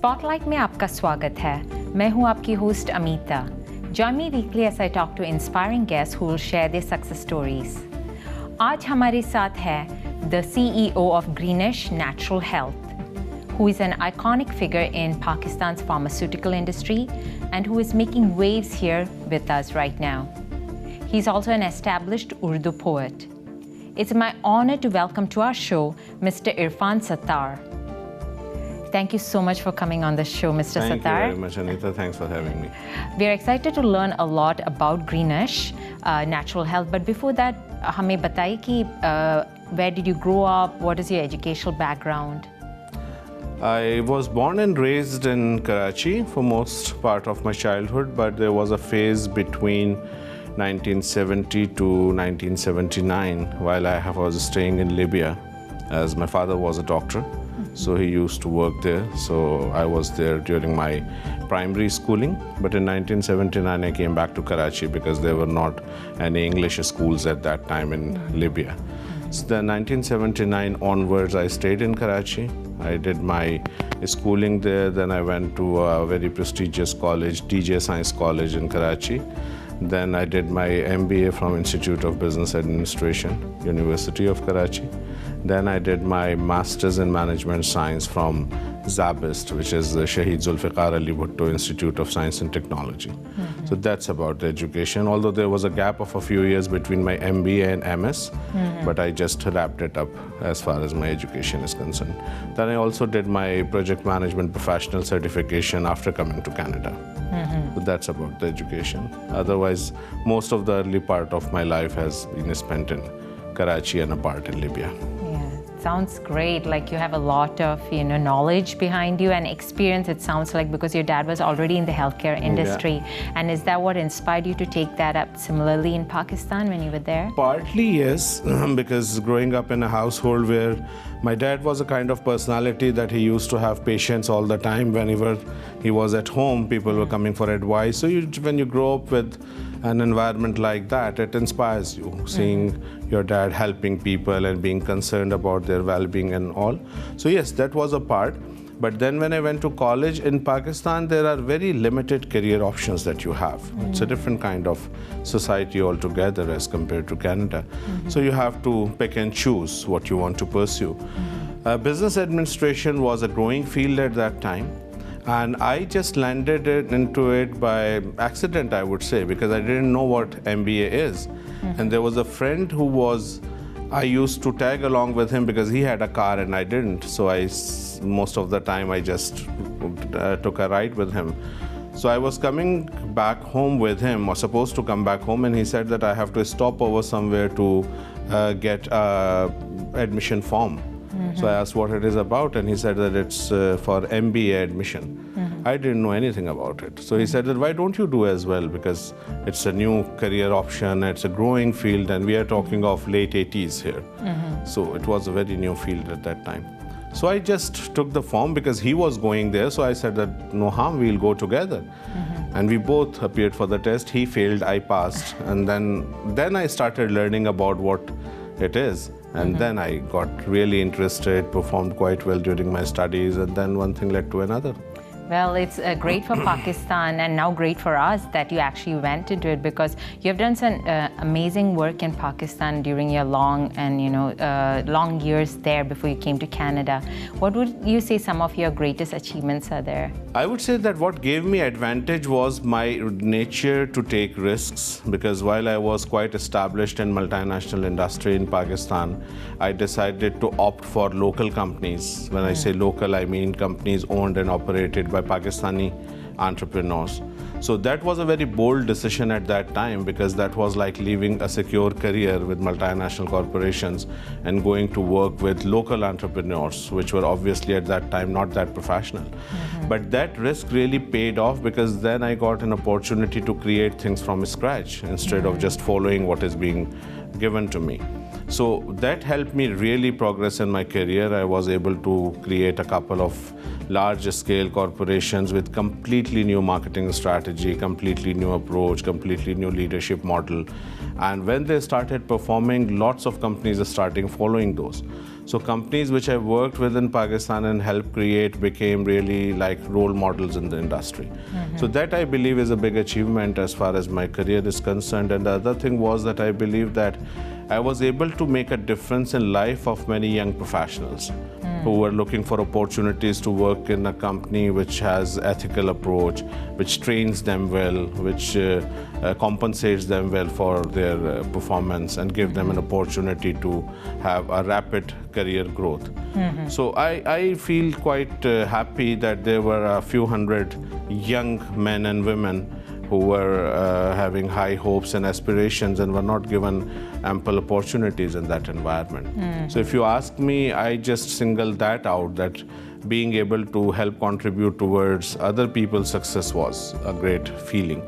Spotlight में आपका स्वागत है। मैं हूं आपकी host Amita. Join me weekly as I talk to inspiring guests who will share their success stories. आज हमारे साथ है the CEO of Greeniche Natural Health, who is an iconic figure in Pakistan's pharmaceutical industry and who is making waves here with us right now. He's also an established Urdu poet. It's my honor to welcome to our show Mr. Irfan Sattar. Thank you so much for coming on the show, Mr. Sattar. Thank you very much, Anita. Thanks for having me. We're excited to learn a lot about Greeniche Natural Health. But before that, हमें बताइए कि where did you grow up? What is your educational background? I was born and raised in Karachi for most part of my childhood, but there was a phase between 1970 to 1979 while I was staying in Libya, as my father was a doctor. So he used to work there. So I was there during my primary schooling. But in 1979, I came back to Karachi because there were not any English schools at that time in Libya. So then 1979 onwards, I stayed in Karachi. I did my schooling there. Then I went to a very prestigious college, DJ Science College in Karachi. Then I did my MBA from Institute of Business Administration, University of Karachi. Then I did my Masters in Management Science from Zabist, which is the Shaheed Zulfiqar Ali Bhutto Institute of Science and Technology. So that's about the education, although there was a gap of a few years between my MBA and MS, but I just wrapped it up as far as my education is concerned. Then I also did my Project Management Professional Certification after coming to Canada. So that's about the education. Otherwise, most of the early part of my life has been spent in Karachi and a part in Libya. Sounds great. Like you have a lot of, knowledge behind you and experience. It sounds like because your dad was already in the healthcare industry. Yeah. And is that what inspired you to take that up similarly in Pakistan when you were there? Partly, yes, because growing up in a household where my dad was a kind of personality that he used to have patients all the time. Whenever he was at home, people were coming for advice. So when you grow up with an environment like that, it inspires you, seeing your dad helping people and being concerned about their well-being and all. So yes, that was a part. But then when I went to college in Pakistan, there are very limited career options that you have. It's a different kind of society altogether as compared to Canada. So you have to pick and choose what you want to pursue. Business administration was a growing field at that time. And I just landed into it by accident, I would say, because I didn't know what MBA is. And there was a friend I used to tag along with him because he had a car and I didn't. So most of the time I just took a ride with him. So I was coming back home with him, or supposed to come back home, and he said that I have to stop over somewhere to get an admission form. So I asked what it is about, and he said that it's for MBA admission. I didn't know anything about it. So he said that why don't you do as well, because it's a new career option, it's a growing field, and we are talking of late 80s here. So it was a very new field at that time. So I just took the form because he was going there. So I said that no harm, we'll go together. And we both appeared for the test. He failed, I passed. And then I started learning about what it is. And then I got really interested, performed quite well during my studies, and then one thing led to another. Well, it's great for Pakistan and now great for us that you actually went into it, because you have done some amazing work in Pakistan during your long years there before you came to Canada. What would you say some of your greatest achievements are there? I would say that what gave me advantage was my nature to take risks, because while I was quite established in multinational industry in Pakistan, I decided to opt for local companies. When I say local, I mean companies owned and operated by Pakistani entrepreneurs. So that was a very bold decision at that time, because that was like leaving a secure career with multinational corporations and going to work with local entrepreneurs, which were obviously at that time not that professional. But that risk really paid off, because then I got an opportunity to create things from scratch instead of just following what is being given to me. So that helped me really progress in my career. I was able to create a couple of large-scale corporations with completely new marketing strategy, completely new approach, completely new leadership model. And when they started performing, lots of companies are starting following those. So companies which I worked with in Pakistan and helped create became really like role models in the industry. So that I believe is a big achievement as far as my career is concerned. And the other thing was that I believe that I was able to make a difference in life of many young professionals who were looking for opportunities to work in a company which has ethical approach, which trains them well, which compensates them well for their performance and give them an opportunity to have a rapid career growth. So I feel quite happy that there were a few hundred young men and women who were having high hopes and aspirations and were not given ample opportunities in that environment. So if you ask me, I just single that out, that being able to help contribute towards other people's success was a great feeling.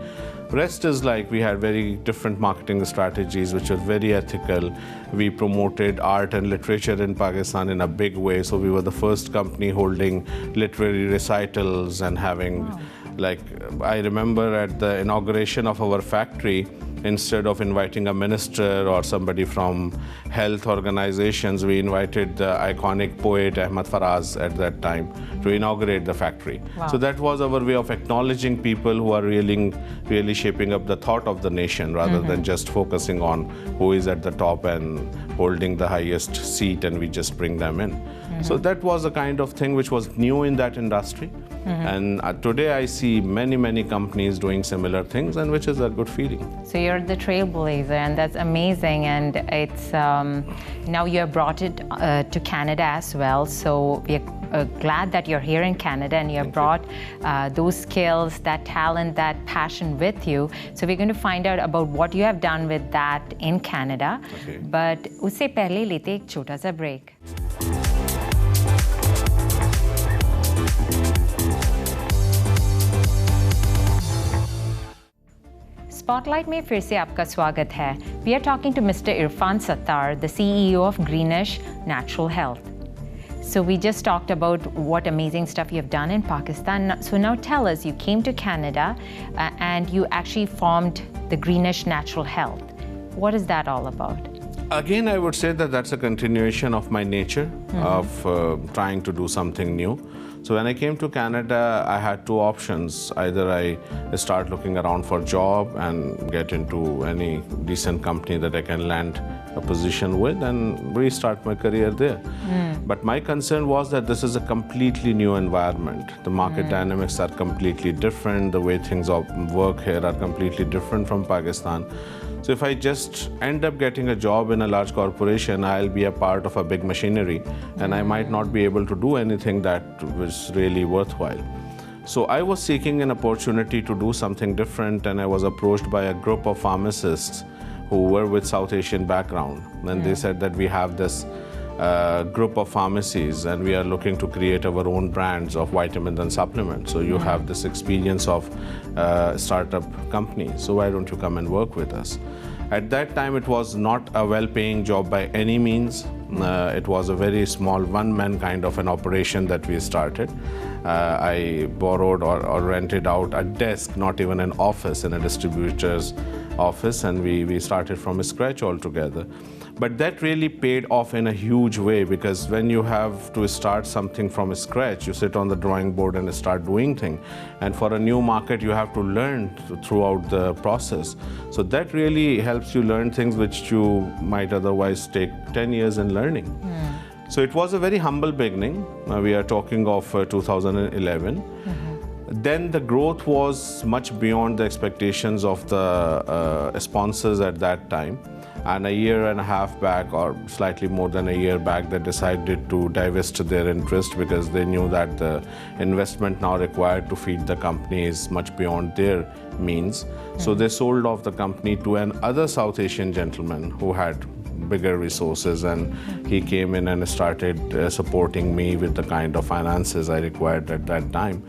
Rest is like we had very different marketing strategies which were very ethical. We promoted art and literature in Pakistan in a big way. So we were the first company holding literary recitals and having like, I remember at the inauguration of our factory, instead of inviting a minister or somebody from health organizations, we invited the iconic poet Ahmad Faraz at that time to inaugurate the factory. So that was our way of acknowledging people who are really shaping up the thought of the nation rather than just focusing on who is at the top and holding the highest seat and we just bring them in. So that was a kind of thing which was new in that industry. And today I see many companies doing similar things, and which is a good feeling. So you're the trailblazer, and that's amazing. And it's now you have brought it to Canada as well. So we're glad that you're here in Canada and you have brought those skills, that talent, that passion with you. So we're going to find out about what you have done with that in Canada. But उससे पहले लेते एक छोटा सा break. Spotlight में फिर से आपका स्वागत है. We are talking to Mr. Irfan Sattar, the CEO of Greeniche Natural Health. So we just talked about what amazing stuff you have done in Pakistan. So now tell us, you came to Canada and you actually formed the Greeniche Natural Health. What is that all about? Again, I would say that that's a continuation of my nature of trying to do something new. So when I came to Canada, I had two options. Either I start looking around for a job and get into any decent company that I can land a position with and restart my career there. But my concern was that this is a completely new environment. The market dynamics are completely different. The way things work here are completely different from Pakistan. So if I just end up getting a job in a large corporation, I'll be a part of a big machinery and I might not be able to do anything that was really worthwhile. So I was seeking an opportunity to do something different, and I was approached by a group of pharmacists who were with South Asian background. And they said that we have this group of pharmacies and we are looking to create our own brands of vitamins and supplements. So you have this experience of startup company. So why don't you come and work with us? At that time, it was not a well-paying job by any means. It was a very small one-man kind of an operation that we started. I borrowed or rented out a desk, not even an office, in a distributor's office, and we started from scratch altogether. But that really paid off in a huge way, because when you have to start something from scratch, you sit on the drawing board and start doing things. And for a new market, you have to learn throughout the process. So that really helps you learn things which you might otherwise take 10 years in learning. So it was a very humble beginning. We are talking of 2011. Then the growth was much beyond the expectations of the sponsors at that time. And a year and a half back, or slightly more than a year back, they decided to divest their interest because they knew that the investment now required to feed the company is much beyond their means. So they sold off the company to another South Asian gentleman who had bigger resources, and he came in and started supporting me with the kind of finances I required at that time.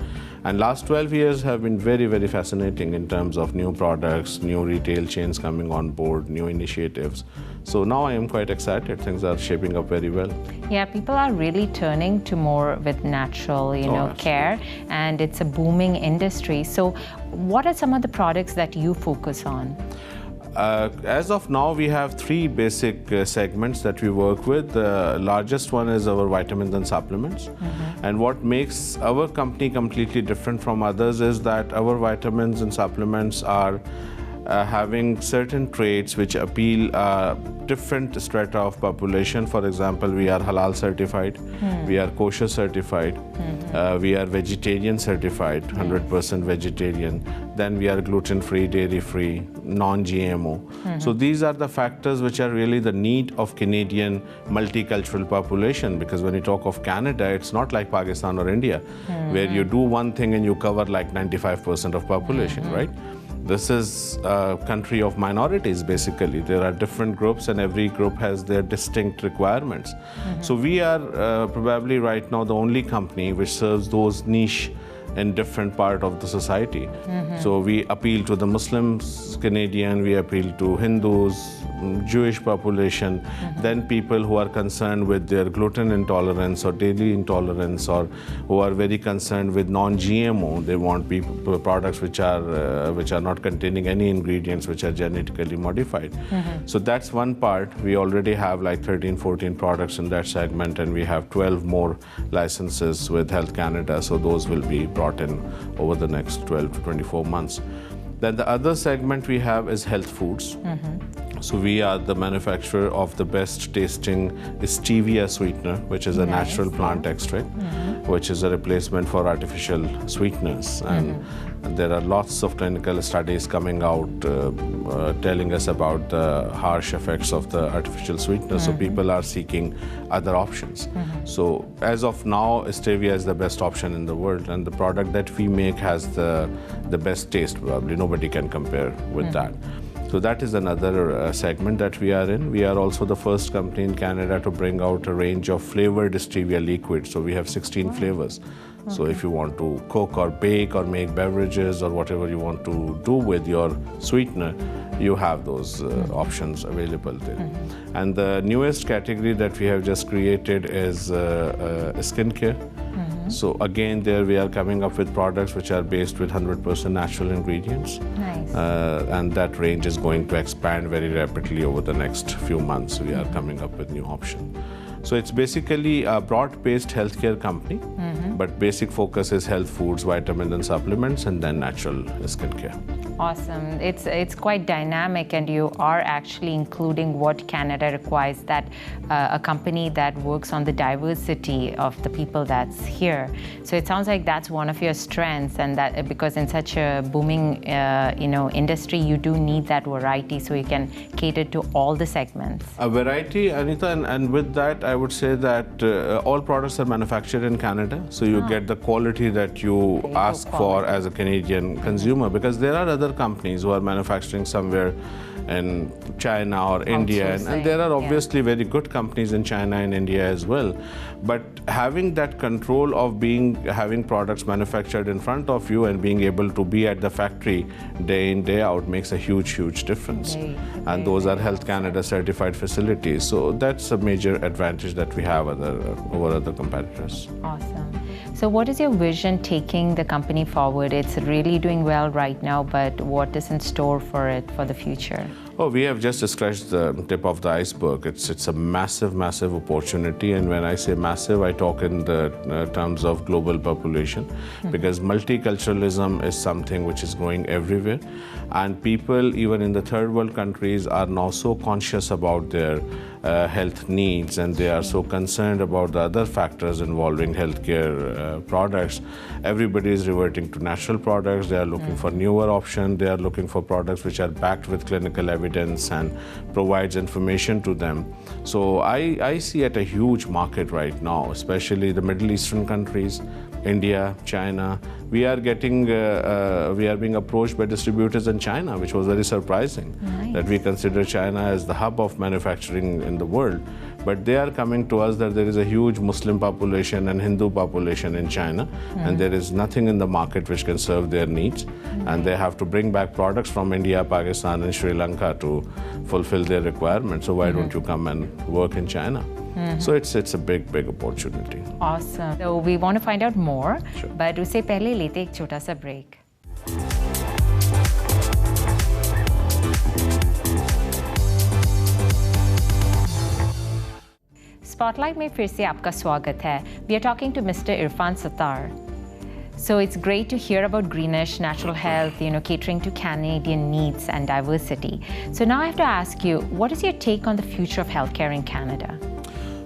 And last 12 years have been very, very fascinating in terms of new products, new retail chains coming on board, new initiatives. So now I am quite excited. Things are shaping up very well. Yeah, people are really turning to more with natural, care, and it's a booming industry. So what are some of the products that you focus on? As of now, we have three basic segments that we work with. The largest one is our vitamins and supplements. And what makes our company completely different from others is that our vitamins and supplements are having certain traits which appeal different strata of population. For example, we are halal certified, we are kosher certified, we are vegetarian certified, 100% vegetarian, then we are gluten-free, dairy-free, non-GMO. So these are the factors which are really the need of Canadian multicultural population, because when you talk of Canada, it's not like Pakistan or India, where you do one thing and you cover like 95% of population, right? This is a country of minorities, basically. There are different groups and every group has their distinct requirements. So we are probably right now the only company which serves those niche in different part of the society. So we appeal to the Muslims, Canadian, we appeal to Hindus, Jewish population, then people who are concerned with their gluten intolerance or dairy intolerance, or who are very concerned with non-GMO. They want products which are not containing any ingredients which are genetically modified. So that's one part. We already have like 13, 14 products in that segment, and we have 12 more licenses with Health Canada. So those will be brought in over the next 12 to 24 months. Then the other segment we have is health foods. So we are the manufacturer of the best tasting stevia sweetener, which is a natural plant extract, which is a replacement for artificial sweeteners. And there are lots of clinical studies coming out telling us about the harsh effects of the artificial sweetener. So people are seeking other options. So as of now, stevia is the best option in the world, and the product that we make has the best taste. Probably nobody can compare with that. So that is another segment that we are in. We are also the first company in Canada to bring out a range of flavored stevia liquid. So we have 16 flavors. So if you want to cook or bake or make beverages or whatever you want to do with your sweetener, you have those options available there. And the newest category that we have just created is skincare. So again, there we are coming up with products which are based with 100% natural ingredients. Nice. And that range is going to expand very rapidly over the next few months. We are coming up with new options. So it's basically a broad-based healthcare company, but basic focus is health foods, vitamins and supplements, and then natural skincare. Awesome. It's quite dynamic, and you are actually including what Canada requires, that a company that works on the diversity of the people that's here. So it sounds like that's one of your strengths, and that because in such a booming industry, you do need that variety so you can cater to all the segments. A variety, Anita, and with that, I would say that all products are manufactured in Canada, so you get the quality that you ask for as a Canadian consumer, because there are other companies who are manufacturing somewhere in China or India, and there are obviously very good companies in China and India as well. But having that control of having products manufactured in front of you and being able to be at the factory day in, day out makes a huge difference. And those are Health Canada certified facilities. So that's a major advantage that we have over other competitors. Awesome. So what is your vision taking the company forward? It's really doing well right now, but what is in store for it for the future? Oh, we have just scratched the tip of the iceberg. It's a massive opportunity, and when I say massive, I talk in the terms of global population, because multiculturalism is something which is growing everywhere, and people even in the third world countries are now so conscious about their health needs, and they are so concerned about the other factors involving healthcare products. Everybody is reverting to natural products. They are looking for newer options. They are looking for products which are backed with clinical evidence and provides information to them. So I see it a huge market right now, especially the Middle Eastern countries, India, China. We are being approached by distributors in China, which was very surprising. Nice. That we consider China as the hub of manufacturing in the world. But they are coming to us that there is a huge Muslim population and Hindu population in China, and there is nothing in the market which can serve their needs. And they have to bring back products from India, Pakistan, and Sri Lanka to fulfill their requirements. So why don't you come and work in China? So it's a big opportunity. Awesome. So we want to find out more, but उससे पहले लेते एक छोटा सा break. Spotlight में फिर से आपका स्वागत है. We are talking to Mr. Irfan Sattar. So it's great to hear about Greeniche, natural health, catering to Canadian needs and diversity. So now I have to ask you, what is your take on the future of healthcare in Canada?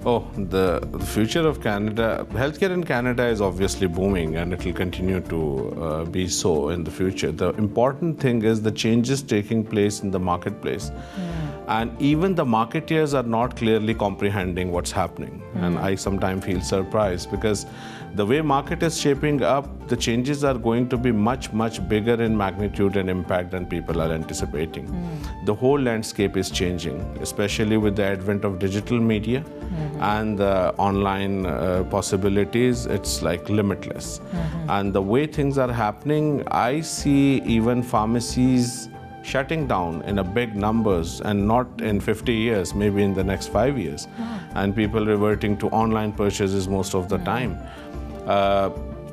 Oh, the future of Canada, healthcare in Canada is obviously booming, and it will continue to be so in the future. The important thing is the changes taking place in the marketplace. And even the marketeers are not clearly comprehending what's happening. And I sometimes feel surprised because the way market is shaping up, the changes are going to be much, much bigger in magnitude and impact than people are anticipating. The whole landscape is changing, especially with the advent of digital media and the online possibilities. It's like limitless. And the way things are happening, I see even pharmacies shutting down in a big numbers, and not in 50 years, maybe in the next 5 years. And people reverting to online purchases most of the time.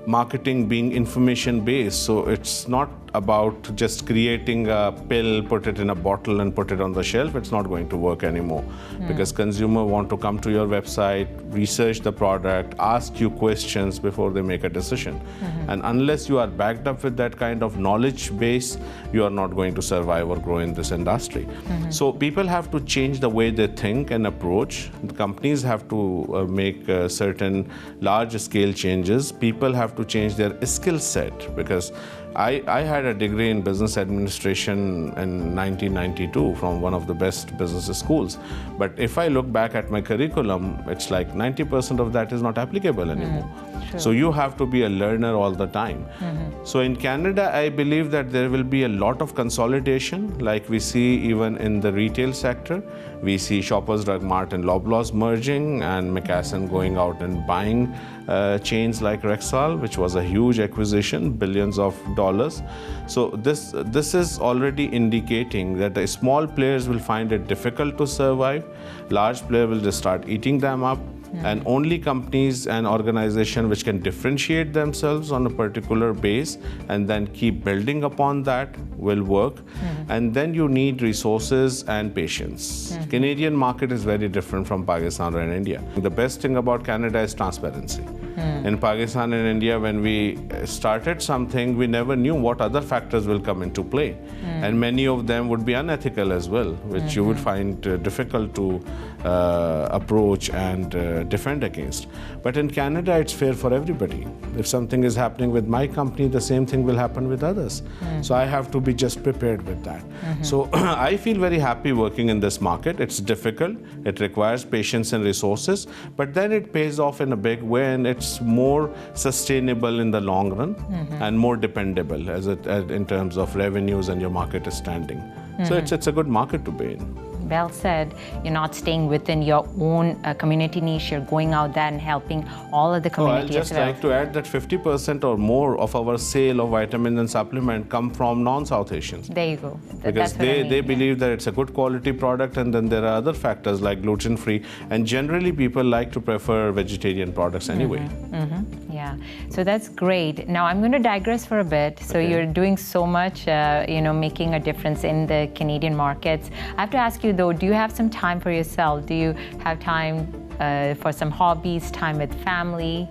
Marketing being information based, so it's not about just creating a pill, put it in a bottle and put it on the shelf. It's not going to work anymore because consumers want to come to your website, research the product, ask you questions before they make a decision. And unless you are backed up with that kind of knowledge base, you are not going to survive or grow in this industry. So people have to change the way they think and approach. The companies have to make certain large scale changes. People have to change their skill set, because I had a degree in business administration in 1992 from one of the best business schools. But if I look back at my curriculum, it's like 90% of that is not applicable anymore. So you have to be a learner all the time. So in Canada, I believe that there will be a lot of consolidation, like we see even in the retail sector. We see Shoppers Drug Mart and Loblaws merging, and McKesson going out and buying chains like Rexall, which was a huge acquisition, billions of dollars. So this is already indicating that the small players will find it difficult to survive. Large players will just start eating them up. And only companies and organizations which can differentiate themselves on a particular base and then keep building upon that will work. And then you need resources and patience. Canadian market is very different from Pakistan and India. The best thing about Canada is transparency. In Pakistan and India, when we started something, we never knew what other factors will come into play. And many of them would be unethical as well, which you would find difficult to approach and defend against. But in Canada, it's fair for everybody. If something is happening with my company, the same thing will happen with others. So I have to be just prepared with that. So I feel very happy working in this market. It's difficult. It requires patience and resources, but then it pays off in a big way, and it's more sustainable in the long run and more dependable in terms of revenues and your market standing. So it's a good market to be in. Well said. You're not staying within your own community niche. You're going out there and helping all of the community I'll just like to add that 50% or more of our sale of vitamins and supplement come from non-South Asians. There you go. Because they believe that it's a good quality product, and then there are other factors like gluten-free, and generally people like to prefer vegetarian products anyway. Yeah, so that's great. Now I'm going to digress for a bit. So you're doing so much, making a difference in the Canadian markets. I have to ask you though, do you have some time for yourself? Do you have time for some hobbies, time with family?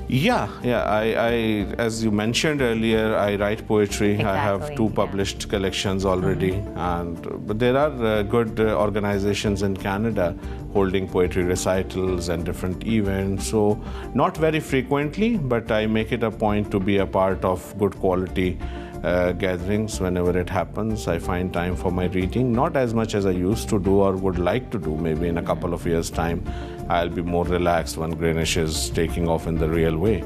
Yeah. I as you mentioned earlier, I write poetry. Exactly, I have 2 published collections already, but there are good organizations in Canada holding poetry recitals and different events. So not very frequently, but I make it a point to be a part of good quality gatherings whenever it happens. I find time for my reading, not as much as I used to do or would like to do. Maybe in a couple of years' time, I'll be more relaxed when Greeniche is taking off in the real way.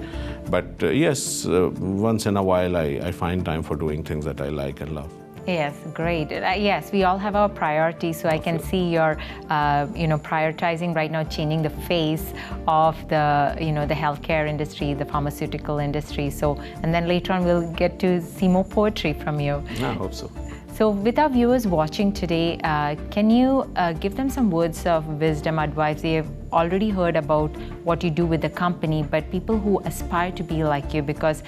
But yes, once in a while, I find time for doing things that I like and love. Yes, great. Yes, we all have our priorities. So I can see you're, prioritizing right now, changing the face of the, the healthcare industry, the pharmaceutical industry. So, and then later on, we'll get to see more poetry from you. I hope so. So with our viewers watching today, can you give them some words of wisdom, advice? They have already heard about what you do with the company, but people who aspire to be like you, because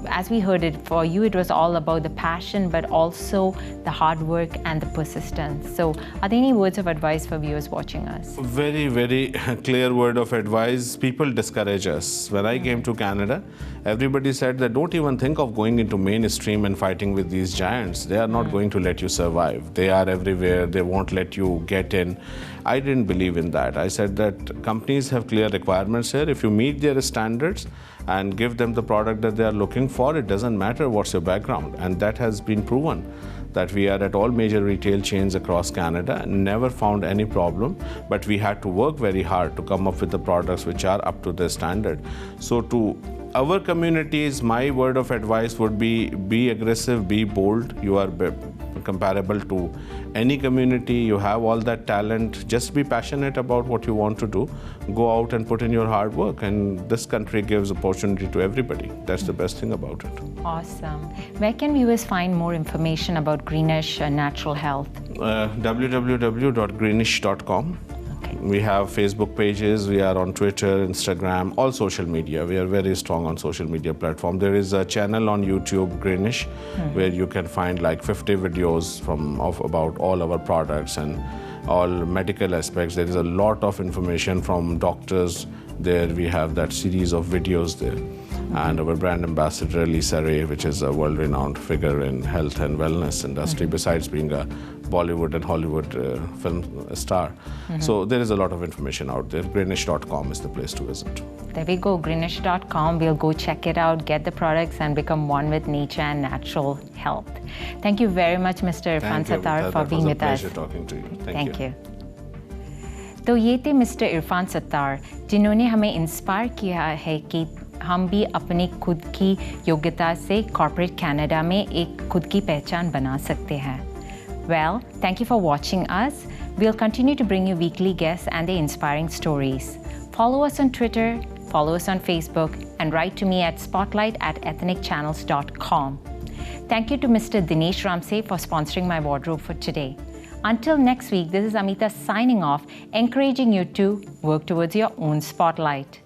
as we heard it, for you it was all about the passion, but also the hard work and the persistence. So are there any words of advice for viewers watching us? Very, very clear word of advice. People discourage us. When I came to Canada, everybody said that don't even think of going into mainstream and fighting with these giants. They are not going to let you survive. They are everywhere. They won't let you get in. I didn't believe in that. I said that companies have clear requirements here. If you meet their standards and give them the product that they are looking for, it doesn't matter what's your background. And that has been proven, that we are at all major retail chains across Canada, never found any problem, but we had to work very hard to come up with the products which are up to their standard. So to our communities, my word of advice would be aggressive, be bold. You are comparable to any community. You have all that talent. Just be passionate about what you want to do. Go out and put in your hard work. And this country gives opportunity to everybody. That's the best thing about it. Awesome. Where can viewers find more information about Greeniche Natural Health? www.greeniche.com. We have Facebook pages, we are on Twitter, Instagram, all social media. We are very strong on social media platform. There is a channel on YouTube, Greeniche, where you can find like 50 videos about all our products and all medical aspects. There is a lot of information from doctors there. We have that series of videos there. And our brand ambassador, Lisa Ray, which is a world-renowned figure in health and wellness industry, besides being a Bollywood and Hollywood film star. So there is a lot of information out there. Greeniche.com is the place to visit. There we go, Greeniche.com. We'll go check it out, get the products, and become one with nature and natural health. Thank you very much, Mr. Irfan Sattar, for being with us. It was a pleasure talking to you. Thank you. तो ये थे mister Irfan Sattar, जिन्होंने हमें inspire किया है कि हम भी अपनी खुद की योग्यता से कॉर्पोरेट कनाडा में एक खुद की पहचान बना सकते हैं. Well, thank you for watching us. We'll continue to bring you weekly guests and their inspiring stories. Follow us on Twitter, follow us on Facebook, and write to me at spotlight@ethnicchannels.com. Thank you to Mr. Dinesh Ramsey for sponsoring my wardrobe for today. Until next week, this is Amitha signing off, encouraging you to work towards your own spotlight.